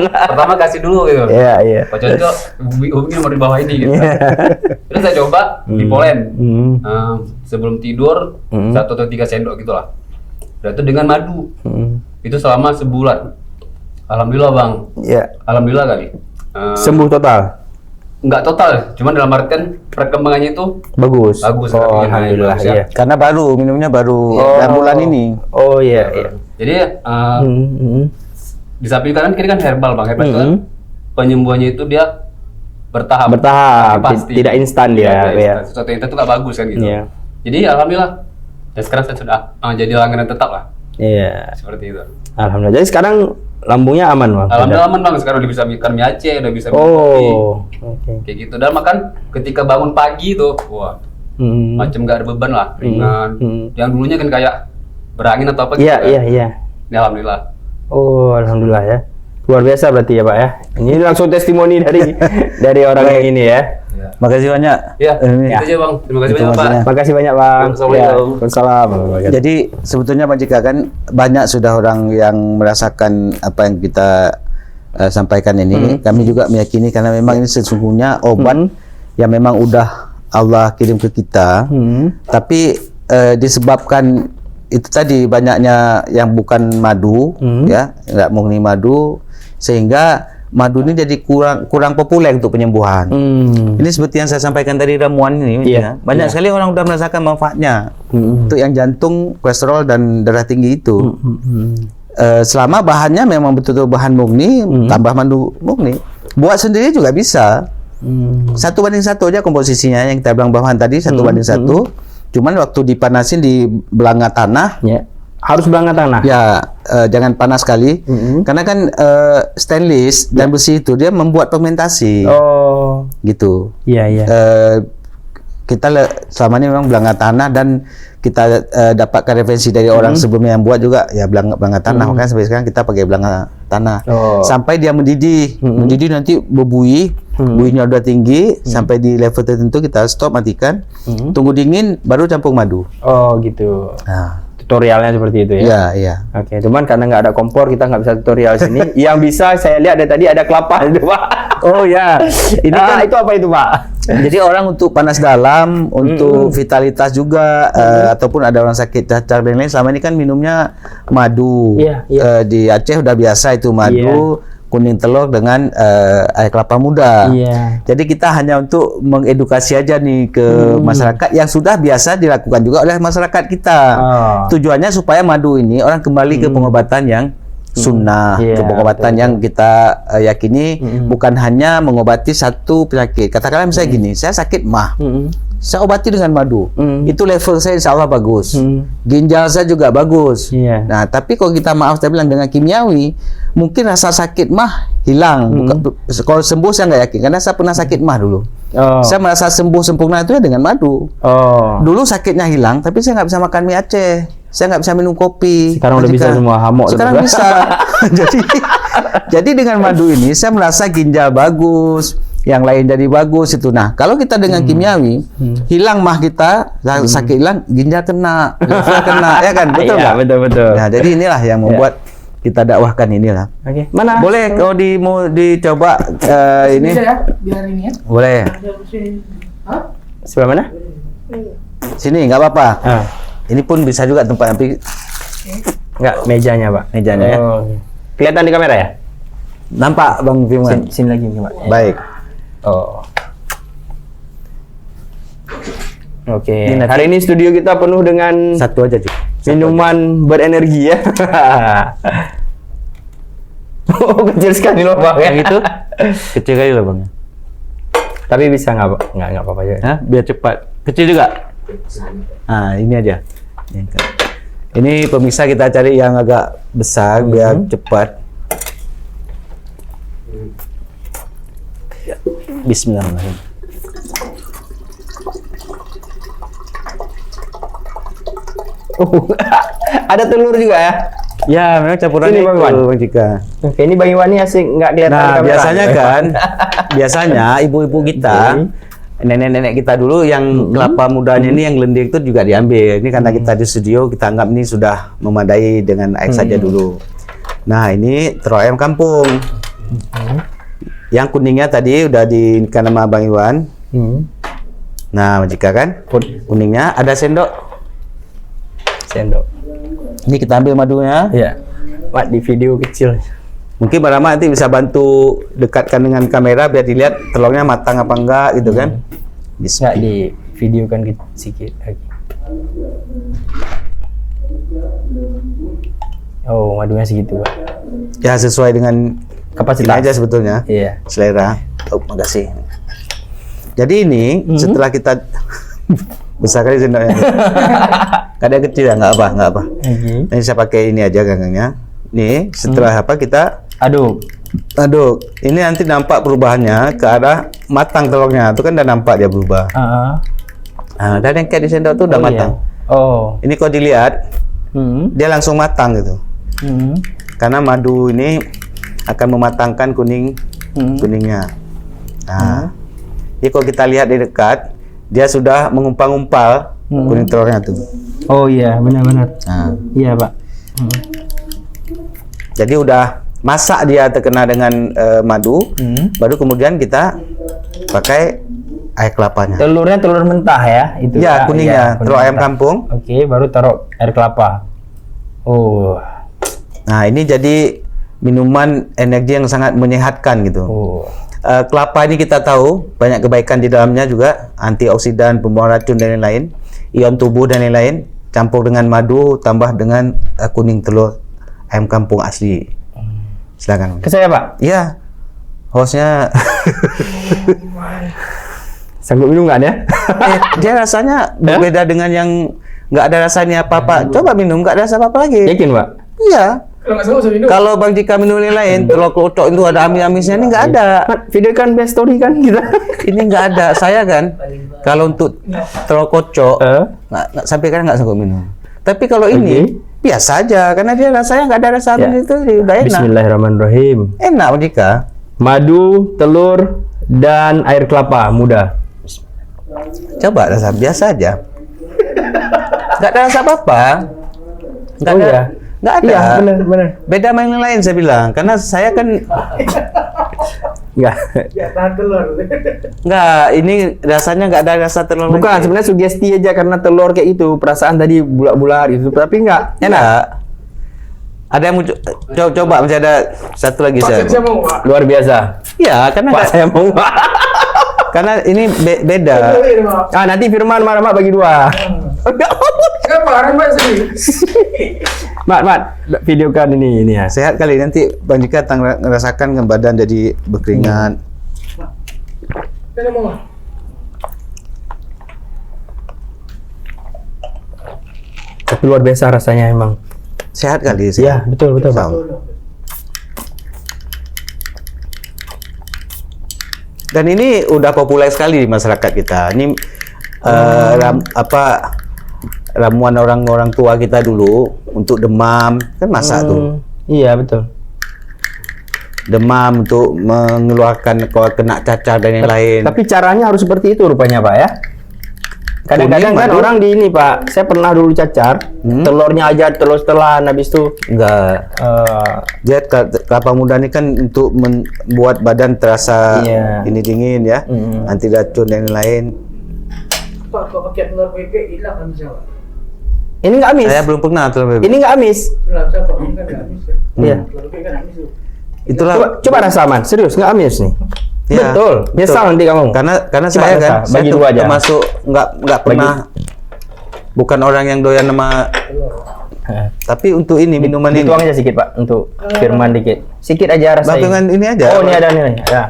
Speaker 1: Pertama kasih dulu gitu.
Speaker 2: Iya.
Speaker 1: Pak cocok hubungi nomor di bawah ini gitu. Terus saya coba di Polen. Sebelum tidur 1 atau 3 sendok gitulah. Dan itu dengan madu. Itu selama sebulan. Alhamdulillah Bang.
Speaker 2: Iya.
Speaker 1: Alhamdulillah kali.
Speaker 2: Sembuh total.
Speaker 1: Enggak total, cuman dalam artian perkembangannya itu
Speaker 2: Bagus.
Speaker 1: Bagus,
Speaker 2: Oh,
Speaker 1: tapi
Speaker 2: alhamdulillah.
Speaker 1: bagus ya.
Speaker 2: Iya.
Speaker 3: Karena baru minumnya baru dalam bulan ini.
Speaker 2: Oh iya.
Speaker 1: Jadi di samping kanan kiri kan herbal Bang. Herbal itu kan penyembuhannya itu dia bertahap.
Speaker 2: Bertahap,
Speaker 1: Tapi pasti.
Speaker 2: tidak instan dia,
Speaker 1: Iya, tidak
Speaker 2: iya.
Speaker 1: instan. Sesuatu yang itu nggak bagus kan gitu.
Speaker 2: Iya.
Speaker 1: Jadi alhamdulillah. Dan sekarang saya sudah jadi langganan tetap lah.
Speaker 2: Iya.
Speaker 1: Seperti itu.
Speaker 2: Alhamdulillah. Jadi sekarang lambungnya aman, Bang.
Speaker 1: Alhamdulillah aman Bang. Sekarang udah bisa makan mie Aceh, udah bisa minum kopi.
Speaker 2: Oh. Oke.
Speaker 1: Kayak gitu. Dan makan ketika bangun pagi tuh, wah, macam nggak ada beban lah, ringan. Yang dulunya kan kayak berangin atau apa gitu.
Speaker 2: Iya,
Speaker 1: kan.
Speaker 2: iya.
Speaker 1: Ini alhamdulillah.
Speaker 2: Oh, alhamdulillah ya. Luar biasa berarti ya, Pak ya. Ini langsung testimoni dari orang yang ini ya.
Speaker 3: Makasih banyak.
Speaker 1: Ya,
Speaker 3: Ini.
Speaker 1: itu aja Bang. Terima kasih
Speaker 3: Itu
Speaker 1: banyak Pak.
Speaker 3: maksudnya.
Speaker 2: Makasih banyak, Bang.
Speaker 1: Assalamualaikum.
Speaker 2: Ya, Waalaikumsalam.
Speaker 3: Jadi sebetulnya Pak Jika kan banyak sudah orang yang merasakan apa yang kita sampaikan ini. Kami juga meyakini karena memang ini sesungguhnya obat yang memang udah Allah kirim ke kita. Tapi disebabkan itu tadi banyaknya yang bukan madu, ya nggak murni madu, sehingga madu ini jadi kurang populer untuk penyembuhan. Ini seperti yang saya sampaikan tadi ramuan ini, ya. Banyak sekali orang udah merasakan manfaatnya untuk yang jantung, kolesterol dan darah tinggi itu. Selama bahannya memang betul-betul bahan murni, tambah madu murni, buat sendiri juga bisa. 1:1 aja komposisinya yang kita bilang bahan tadi 1:1. Cuman waktu dipanasin di belanga tanah,
Speaker 2: Ya. Harus belanga tanah.
Speaker 3: ya jangan panas sekali, karena kan stainless dan besi itu dia membuat fermentasi,
Speaker 2: Oh.
Speaker 3: gitu.
Speaker 2: Iya.
Speaker 3: Kita selama ini memang belanga tanah dan kita dapatkan referensi dari orang sebelumnya yang buat juga ya belanga tanah, makanya sampai sekarang kita pakai belanga tanah. Sampai dia mendidih, mendidih nanti berbuih, buihnya udah tinggi, sampai di level tertentu kita stop, matikan, tunggu dingin, baru campur madu.
Speaker 2: Oh, gitu.
Speaker 3: Nah,
Speaker 2: Tutorialnya seperti itu ya.
Speaker 3: iya.
Speaker 2: Oke, cuman karena nggak ada kompor kita nggak bisa tutorial sini. Yang bisa saya lihat dari tadi ada kelapa itu, Pak.
Speaker 3: Oh ya, ini kan
Speaker 2: itu apa itu, Pak?
Speaker 3: jadi orang untuk panas dalam, untuk vitalitas juga, ataupun ada orang sakit cacar dan lain, selama ini kan minumnya madu.
Speaker 2: Iya.
Speaker 3: Di Aceh udah biasa itu madu, kuning telur dengan air kelapa muda.
Speaker 2: Iya.
Speaker 3: Jadi kita hanya untuk mengedukasi aja nih ke masyarakat yang sudah biasa dilakukan juga oleh masyarakat kita. Tujuannya supaya madu ini orang kembali ke pengobatan yang sunnah,
Speaker 2: Iya,
Speaker 3: ke pengobatan yang kita yakini bukan hanya mengobati satu penyakit. Katakanlah misalnya gini, saya sakit mah, saya obati dengan madu. Itu level saya insya Allah bagus. Ginjal saya juga bagus.
Speaker 2: Iya.
Speaker 3: Nah, tapi kalau kita maaf saya bilang dengan kimiawi, mungkin rasa sakit mah hilang. Kalau sembuh saya nggak yakin, karena saya pernah sakit mah dulu. Saya merasa sembuh sempurna itu ya dengan madu. Dulu sakitnya hilang, tapi saya nggak bisa makan mie Aceh. Saya nggak bisa minum kopi.
Speaker 2: Sekarang udah bisa semua, hamok
Speaker 3: Sekarang
Speaker 2: semua.
Speaker 3: bisa. jadi dengan madu ini saya merasa ginjal bagus, yang lain jadi bagus itu. Nah, kalau kita dengan kimiawi, hilang mah kita, sakit hilang, ginjal kena, liver kena, ya kan? Betul
Speaker 2: Iya,
Speaker 3: nggak?
Speaker 2: betul.
Speaker 3: Nah, jadi inilah yang membuat kita dakwahkan inilah.
Speaker 2: Oke. Mana?
Speaker 3: Boleh kalau mau dicoba ini?
Speaker 4: ya, biar ini ya.
Speaker 3: Boleh.
Speaker 2: Sebelah mana?
Speaker 3: Sini nggak apa-apa.
Speaker 2: Ah.
Speaker 3: Ini pun bisa juga tempat tapi
Speaker 2: Enggak, mejanya, Pak.
Speaker 3: Mejanya, ya.
Speaker 2: Kelihatan di kamera ya?
Speaker 3: nampak Bang Firman.
Speaker 2: Sini lagi nih, Pak.
Speaker 3: Baik.
Speaker 2: Oke.
Speaker 3: Ini nanti-
Speaker 2: Hari ini studio kita penuh dengan
Speaker 3: Satu aja, Cik.
Speaker 2: minuman berenergi ya. Oh, kecil sekali loh, Bang.
Speaker 3: Yang itu kecil kali loh, Bang.
Speaker 2: Tapi bisa nggak, Pak? Nggak apa-apa aja.
Speaker 3: Hah? Biar cepat. Kecil juga. Nah, ini aja. Ini pemirsa kita cari yang agak besar biar cepat. Bismillahirrahmanirrahim.
Speaker 2: Oh, ada telur juga ya?
Speaker 3: Ya, memang campurannya
Speaker 2: Ini, Bang Iwan.
Speaker 3: itu, Bang Cika.
Speaker 2: Oke, ini Bang Iwan ini asik nggak kelihatan di
Speaker 3: Nah,
Speaker 2: kamera.
Speaker 3: biasanya kan, biasanya ibu-ibu kita, nenek-nenek kita dulu yang kelapa mudanya ini yang lendir itu juga diambil. Ini karena kita di studio, kita anggap ini sudah memadai dengan air saja dulu. Nah, ini telur ayam kampung. Yang kuningnya tadi udah diikan sama Bang Iwan. Nah, Jika kan, kuningnya ada sendok. Ini kita ambil madunya.
Speaker 2: Iya. Mak di video kecil.
Speaker 3: Mungkin Bang Rahmat nanti bisa bantu dekatkan dengan kamera biar dilihat telurnya matang apa enggak gitu kan.
Speaker 2: Bisa di videokan sedikit lagi. Oh, madunya segitu, Pak.
Speaker 3: Ya sesuai dengan
Speaker 2: Kapasitas.
Speaker 3: ini aja sebetulnya.
Speaker 2: Iya.
Speaker 3: Selera. Oh, makasih. Jadi ini setelah kita besar kali sendoknya. Kadang kecil ya, nggak apa. Ini saya pakai ini aja gangangnya. Nih, setelah kita
Speaker 2: Aduk.
Speaker 3: Ini nanti nampak perubahannya ke arah matang telurnya. Itu kan udah nampak dia berubah. Nah, dan yang kayak di sendok tuh udah matang.
Speaker 2: Iya. Oh.
Speaker 3: Ini kalau dilihat, dia langsung matang gitu. Karena madu ini akan mematangkan kuningnya. Nah, jadi kalau kita lihat di dekat, dia sudah mengumpal-umpal kuning telurnya tuh.
Speaker 2: Oh iya, benar-benar.
Speaker 3: Nah,
Speaker 2: Iya, Pak.
Speaker 3: jadi udah masak dia terkena dengan madu, baru kemudian kita pakai air kelapanya.
Speaker 2: Telurnya telur mentah ya, itu.
Speaker 3: Ya, kuningnya, telur ayam
Speaker 2: mentah.
Speaker 3: kampung.
Speaker 2: Oke, baru taruh air kelapa. Oh.
Speaker 3: Nah, ini jadi minuman energi yang sangat menyehatkan gitu.
Speaker 2: Oh.
Speaker 3: Kelapa ini kita tahu banyak kebaikan di dalamnya juga, antioksidan, pembuang racun dan lain-lain, ion tubuh dan lain-lain, campur dengan madu, tambah dengan kuning telur ayam kampung asli. Silakan.
Speaker 2: Ke saya, Pak.
Speaker 3: Iya, hostnya.
Speaker 2: Sanggup minum nggak ya?
Speaker 3: Dia rasanya berbeda dengan yang nggak ada rasanya apa-apa. Coba minum, nggak ada rasa apa-apa lagi.
Speaker 2: Yakin, Pak?
Speaker 3: Iya.
Speaker 1: Kalau nggak usah minum.
Speaker 3: Kalau Bang Jika minum yang lain, telur klotok itu ada amis-amisnya, ini nggak ada.
Speaker 2: Video kan best story kan kita.
Speaker 3: Ini nggak ada. Saya kan, kalau untuk telur kocok, nggak sampai kan nggak sanggup minum. Tapi kalau ini biasa aja, karena dia rasanya nggak ada rasa amis itu, udah enak.
Speaker 2: Bismillahirrahmanirrahim.
Speaker 3: Enak Bang Jika.
Speaker 2: Madu, telur, dan air kelapa muda.
Speaker 3: Coba rasa biasa aja. Nggak ada rasa apa-apa. Nggak
Speaker 2: Oh,
Speaker 3: ada.
Speaker 2: iya.
Speaker 3: Nggak ada.
Speaker 2: Iya, benar.
Speaker 3: Beda sama yang lain saya bilang, karena saya kan
Speaker 2: Enggak.
Speaker 3: nggak, ini rasanya nggak ada rasa telur.
Speaker 2: Bukan,
Speaker 3: lagi.
Speaker 2: sebenarnya sugesti aja karena telur kayak itu. Perasaan tadi bulat-bulat gitu, tapi enggak. Enak.
Speaker 3: Enak. Ada yang mau coba masih ada satu lagi saya.
Speaker 2: Luar biasa.
Speaker 3: Iya, karena
Speaker 2: Pak, saya mau.
Speaker 3: karena ini beda.
Speaker 2: Ah, nanti Firman marah bagi dua. Mat, videokan ini ya.
Speaker 3: Sehat kali nanti Bang Jika ngerasakan kan badan jadi berkeringat.
Speaker 2: Tapi luar biasa rasanya emang.
Speaker 3: Sehat kali sih.
Speaker 2: Iya, betul Pak.
Speaker 3: Dan ini udah populer sekali di masyarakat kita. Ini ramuan orang-orang tua kita dulu untuk demam kan masak tuh.
Speaker 2: Iya, betul.
Speaker 3: Demam untuk mengeluarkan kalau kena cacar dan yang lain.
Speaker 2: Tapi caranya harus seperti itu rupanya, Pak ya. Kadang-kadang kan
Speaker 3: madu.
Speaker 2: orang di ini, Pak. Saya pernah dulu cacar, telurnya aja terus telan habis itu
Speaker 3: Enggak. Dia kelapa muda ini kan untuk membuat badan terasa ini dingin ya, anti racun dan lain-lain.
Speaker 4: Pak, kalau pakai telur bebek hilang kan bisa, Pak?
Speaker 2: ini nggak amis.
Speaker 3: Saya belum pernah telur bebek.
Speaker 2: Ini nggak amis.
Speaker 4: Telur siapa? Ini kan nggak habis kan?
Speaker 2: Iya.
Speaker 4: Telur bebek kan habis tuh.
Speaker 3: Itulah.
Speaker 2: Coba rasa aman, serius nggak amis nih.
Speaker 3: Ya,
Speaker 2: Betul. Nyesal nanti kamu.
Speaker 3: Karena
Speaker 2: Coba
Speaker 3: saya kan,
Speaker 2: rasa,
Speaker 3: saya
Speaker 2: bagi dua aja.
Speaker 3: termasuk nggak pernah, bukan orang yang doyan sama. Tapi untuk ini minuman ini.
Speaker 2: Dituang aja sedikit, Pak, untuk Firman dikit. Sedikit aja rasain.
Speaker 3: Dengan ini aja.
Speaker 2: Oh, ini ada nih. Ya.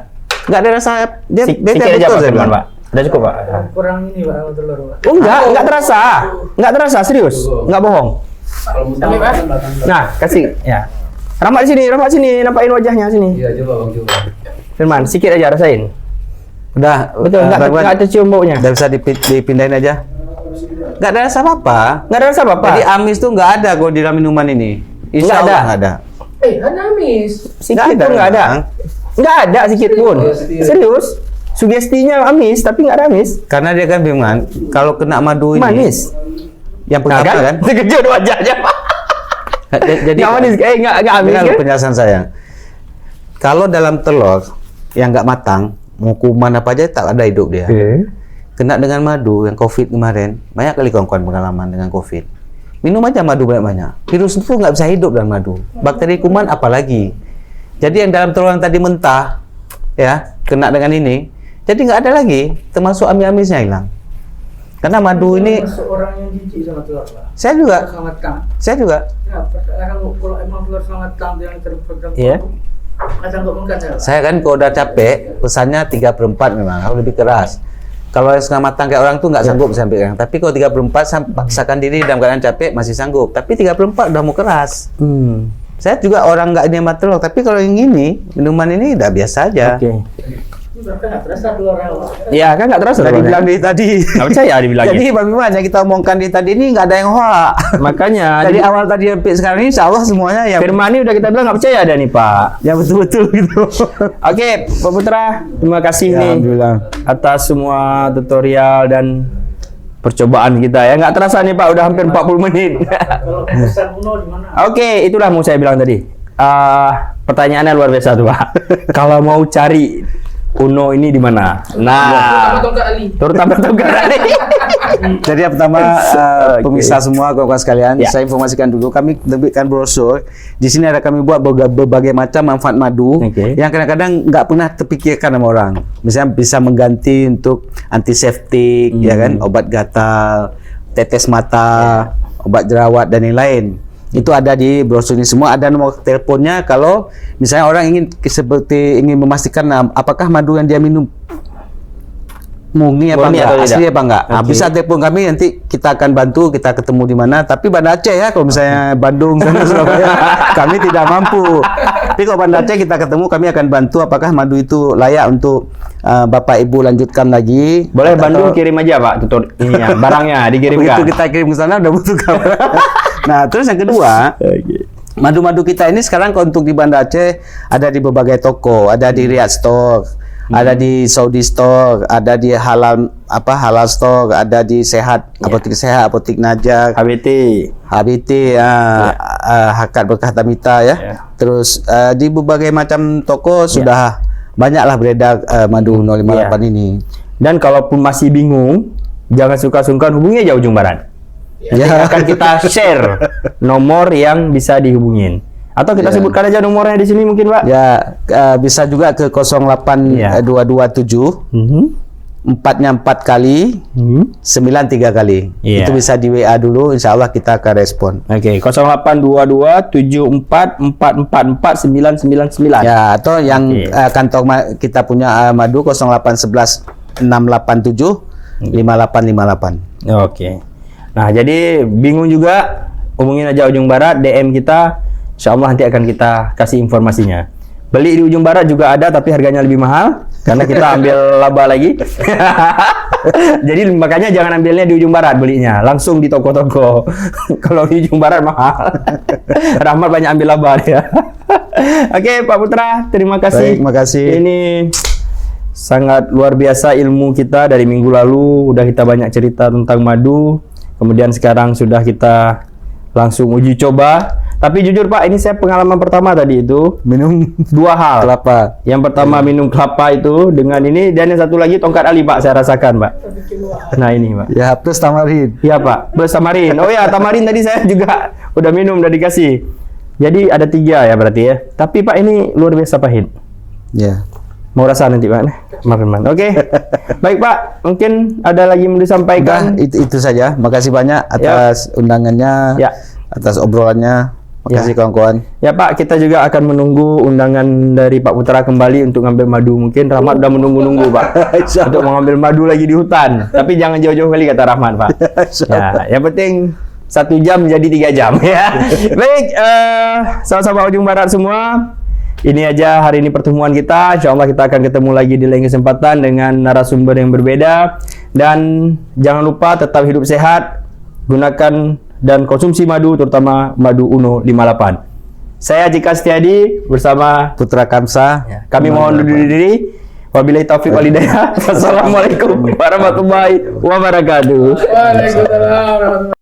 Speaker 3: Nggak ada rasa. Dia
Speaker 2: Sedikit aja, Pak Firman, Pak. Udah cukup, Pak.
Speaker 4: Kurang ini, Pak, sama telur, Pak.
Speaker 2: Oh, enggak terasa. Enggak terasa, serius. Enggak bohong.
Speaker 4: Tapi, Pak,
Speaker 2: Nah, kasih ya. Rahmat sini, nampakin wajahnya sini.
Speaker 1: Iya, coba Bang, coba.
Speaker 2: Firman, sedikit aja rasain.
Speaker 3: Udah.
Speaker 2: Betul, enggak tercium baunya.
Speaker 3: Udah bisa dipindahin aja. Nggak ada rasa apa-apa.
Speaker 2: Nggak ada rasa apa-apa.
Speaker 3: Jadi amis tuh nggak ada kalau di dalam minuman ini. Insya
Speaker 2: Nggak
Speaker 3: Allah
Speaker 2: ada.
Speaker 3: nggak ada.
Speaker 4: Hanamis.
Speaker 2: Sikit pun nggak ada. Nggak ada sikit pun. Serius. Sugestinya amis, tapi nggak ada amis.
Speaker 3: Karena dia kan memang kalau kena madu ini
Speaker 2: Manis.
Speaker 3: yang
Speaker 2: Nah,
Speaker 3: pertama kan.
Speaker 2: Terkejut wajahnya.
Speaker 3: Jadi
Speaker 2: Nggak manis, nggak amis
Speaker 3: dengar
Speaker 2: kan?
Speaker 3: penjelasan saya. Kalau dalam telur yang nggak matang, mau kuman apa aja tak ada hidup dia. Kena dengan madu yang COVID kemarin, banyak kali kawan-kawan pengalaman dengan COVID. Minum aja madu banyak-banyak. Virus itu nggak bisa hidup dalam madu. Bakteri kuman apalagi. Jadi yang dalam telur yang tadi mentah, ya kena dengan ini, jadi nggak ada lagi, termasuk amis-amisnya hilang. Karena madu ini,
Speaker 4: Masuk orang yang jijik sama telur, Pak.
Speaker 3: saya juga,
Speaker 4: Sangat tang.
Speaker 3: saya juga.
Speaker 4: Ya, kalau emang telur sangat tang yang terpegang.
Speaker 2: Iya.
Speaker 4: Kadang nggak makan saya.
Speaker 3: Saya kan kalau udah capek, pesannya 3/4 memang, harus lebih keras. Kalau yang setengah matang kayak orang tuh nggak sanggup sampai yang. Tapi kalau 3/4 paksakan diri dalam keadaan capek masih sanggup. Tapi 3/4 udah mau keras. Saya juga orang nggak ini sama telur. Tapi kalau yang ini, minuman ini udah biasa aja.
Speaker 2: Oke.
Speaker 4: Bahkan nggak terasa telur awal.
Speaker 2: Iya kan nggak terasa.
Speaker 3: Tadi
Speaker 2: telurnya.
Speaker 3: bilang dari tadi.
Speaker 2: Nggak percaya dibilangnya.
Speaker 3: Jadi Pak Miman yang kita omongkan di tadi ini nggak ada yang hoak.
Speaker 2: Makanya
Speaker 3: Dari awal tadi sampai sekarang ini insya Allah semuanya yang
Speaker 2: Firman ini udah kita bilang nggak percaya ada nih Pak.
Speaker 3: yang betul-betul gitu.
Speaker 2: Oke, Pak Putra, terima kasih
Speaker 3: Ya,
Speaker 2: nih
Speaker 3: alhamdulillah.
Speaker 2: atas semua tutorial dan percobaan kita ya. Nggak terasa nih Pak, udah hampir 40 menit.
Speaker 4: Kalau pesan Uno di mana?
Speaker 2: Oke, itulah mau saya bilang tadi. Pertanyaannya luar biasa tuh Pak. Kalau mau cari Uno ini di mana? Nah,
Speaker 4: Tongkat Ali.
Speaker 2: terutama tongkat Ali.
Speaker 3: Jadi yang pertama pemirsa semua kawan-kawan sekalian,
Speaker 2: Ya.
Speaker 3: saya informasikan dulu kami terbitkan brosur. Di sini ada kami buat berbagai macam manfaat madu
Speaker 2: Oke.
Speaker 3: yang kadang-kadang nggak pernah terpikirkan sama orang. Misalnya bisa mengganti untuk antiseptik, ya kan, obat gatal, tetes mata, obat jerawat dan lain-lain. Itu ada di brosur ini semua, ada nomor teleponnya kalau misalnya orang ingin ingin memastikan apakah madu yang dia minum murni apa
Speaker 2: Murni
Speaker 3: enggak,
Speaker 2: atau tidak?
Speaker 3: asli apa enggak. Nah,
Speaker 2: Oke.
Speaker 3: bisa telepon kami, nanti kita akan bantu, kita ketemu di mana. Tapi Banda Aceh ya, kalau misalnya Bandung dan Surabaya, kami tidak mampu. Tapi kalau Banda Aceh kita ketemu, kami akan bantu apakah madu itu layak untuk Bapak Ibu lanjutkan lagi.
Speaker 2: Boleh
Speaker 3: Atau-
Speaker 2: Bandung kirim aja Pak tutor ininya, barangnya dikirimkan.
Speaker 3: Begitu kita kirim ke sana udah butuh kabar. Nah, terus yang kedua, madu-madu kita ini sekarang kalau untuk di Banda Aceh ada di berbagai toko, ada di Riyadh Store, ada di Saudi Store, ada di Halal Store, ada di Sehat, Apotik Sehat, Apotik Najak,
Speaker 2: HBT.
Speaker 3: HBT, Hakat Berkah Tamita ya.
Speaker 2: Ya.
Speaker 3: Terus di berbagai macam toko sudah banyaklah beredar madu 058 ini.
Speaker 2: Dan kalaupun masih bingung, jangan suka-sungkan hubungi aja Ujung Barat.
Speaker 3: Ya.
Speaker 2: Akan kita share nomor yang bisa dihubungin. Atau kita
Speaker 3: Ya.
Speaker 2: sebutkan aja nomornya di sini mungkin Pak.
Speaker 3: Ya, bisa juga ke 08227 4-nya 4 kali, 9 3 kali.
Speaker 2: Iya.
Speaker 3: Itu bisa di WA dulu, insya Allah kita akan respon.
Speaker 2: Oke, 082274444999.
Speaker 3: Ya, atau yang
Speaker 2: Oke.
Speaker 3: kantor kita punya madu 0811 687 5858.
Speaker 2: Oke. Nah, jadi bingung juga, hubungin aja Ujung Barat, DM kita. Insya Allah nanti akan kita kasih informasinya. Beli di Ujung Barat juga ada, tapi harganya lebih mahal karena kita ambil laba lagi. Jadi makanya jangan ambilnya di Ujung Barat belinya, langsung di toko-toko. Kalau di Ujung Barat mahal. Rahmat banyak ambil laba dia. Oke, Pak Putra, terima kasih.
Speaker 3: Baik, makasih.
Speaker 2: Ini sangat luar biasa ilmu kita dari minggu lalu. Udah kita banyak cerita tentang madu. Kemudian sekarang sudah kita langsung uji coba. Tapi jujur Pak, ini saya pengalaman pertama tadi itu
Speaker 3: Minum
Speaker 2: dua hal.
Speaker 3: kelapa.
Speaker 2: Yang pertama minum kelapa itu dengan ini, dan yang satu lagi tongkat Ali Pak, saya rasakan Pak. Nah ini Pak.
Speaker 3: Ya, plus tamarin.
Speaker 2: Iya Pak, plus tamarin. Oh ya, tamarin tadi saya juga udah minum, udah dikasih. Jadi ada 3 ya berarti ya. Tapi Pak ini luar biasa pahit.
Speaker 3: Ya.
Speaker 2: Mau rasa nanti Pak? Maaf. Oke. Baik Pak, mungkin ada lagi yang mau disampaikan?
Speaker 3: Udah, itu saja. Makasih banyak atas undangannya,
Speaker 2: Ya.
Speaker 3: atas obrolannya. Makasih kawan-kawan.
Speaker 2: Ya Pak, kita juga akan menunggu undangan dari Pak Putra kembali untuk ngambil madu. Mungkin Rahmat udah menunggu-nunggu Pak untuk mengambil madu lagi di hutan. Tapi jangan jauh-jauh kali kata Rahmat Pak. Ya, yang penting 1 jam jadi 3 jam ya. Baik, sama-sama Ujung Barat semua. Ini aja hari ini pertemuan kita. Insya Allah kita akan ketemu lagi di lain kesempatan dengan narasumber yang berbeda. Dan jangan lupa tetap hidup sehat, gunakan dan konsumsi madu, terutama madu Uno 58. Saya Jika Setiadi bersama
Speaker 3: Putra Kamsa.
Speaker 2: kami mohon undur diri. Wabillahi taufiq wal hidayah. Wassalamualaikum warahmatullahi wabarakatuh.
Speaker 4: Waalaikumsalam.